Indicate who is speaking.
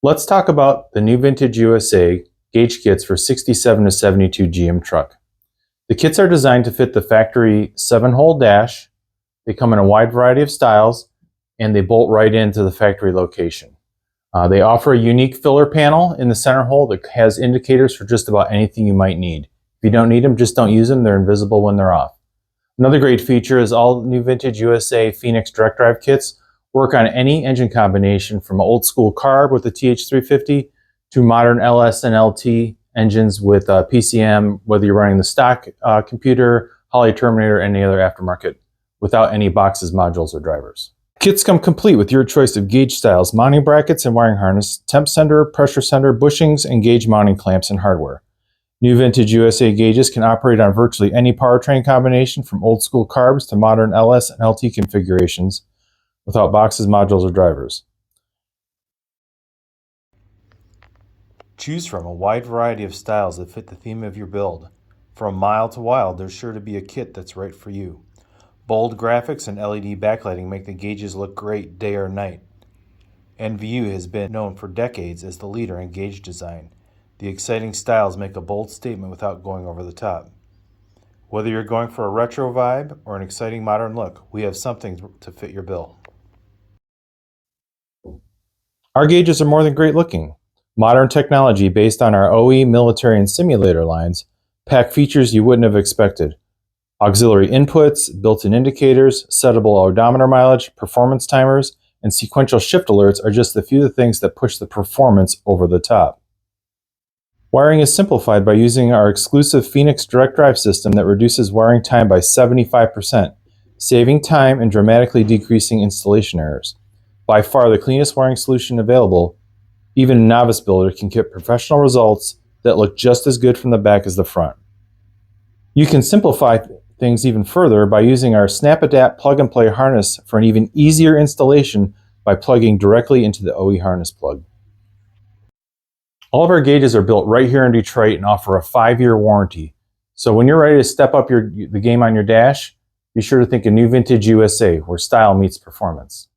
Speaker 1: Let's talk about the new Vintage USA gauge kits for 67 to 72 GM truck. The kits are designed to fit the factory 7-hole dash. They come in a wide variety of styles and they bolt right into the factory location. They offer a unique filler panel in the center hole that has indicators for just about anything you might need. If you don't need them, just don't use them. They're invisible when they're off. Another great feature is all new Vintage USA Phoenix direct drive kits work on any engine combination from old school carb with the TH350 to modern LS and LT engines with PCM, whether you're running the stock computer, Holley Terminator, any other aftermarket, without any boxes, modules, or drivers. Kits come complete with your choice of gauge styles, mounting brackets and wiring harness, temp sender, pressure sender, bushings, and gauge mounting clamps and hardware. New Vintage USA gauges can operate on virtually any powertrain combination from old school carbs to modern LS and LT configurations without boxes, modules, or drivers. Choose from a wide variety of styles that fit the theme of your build. From mild to wild, there's sure to be a kit that's right for you. Bold graphics and LED backlighting make the gauges look great day or night. NVU has been known for decades as the leader in gauge design. The exciting styles make a bold statement without going over the top. Whether you're going for a retro vibe or an exciting modern look, we have something to fit your bill. Our gauges are more than great looking. Modern technology based on our OE, military, and simulator lines pack features you wouldn't have expected. Auxiliary inputs, built-in indicators, settable odometer mileage, performance timers, and sequential shift alerts are just a few of the things that push the performance over the top. Wiring is simplified by using our exclusive Phoenix direct drive system that reduces wiring time by 75%, saving time and dramatically decreasing installation errors. By far the cleanest wiring solution available, even a novice builder can get professional results that look just as good from the back as the front. You can simplify things even further by using our Snap Adapt plug-and-play harness for an even easier installation by plugging directly into the OE harness plug. All of our gauges are built right here in Detroit and offer a 5-year warranty. So when you're ready to step up the game on your dash, be sure to think of New Vintage USA, where style meets performance.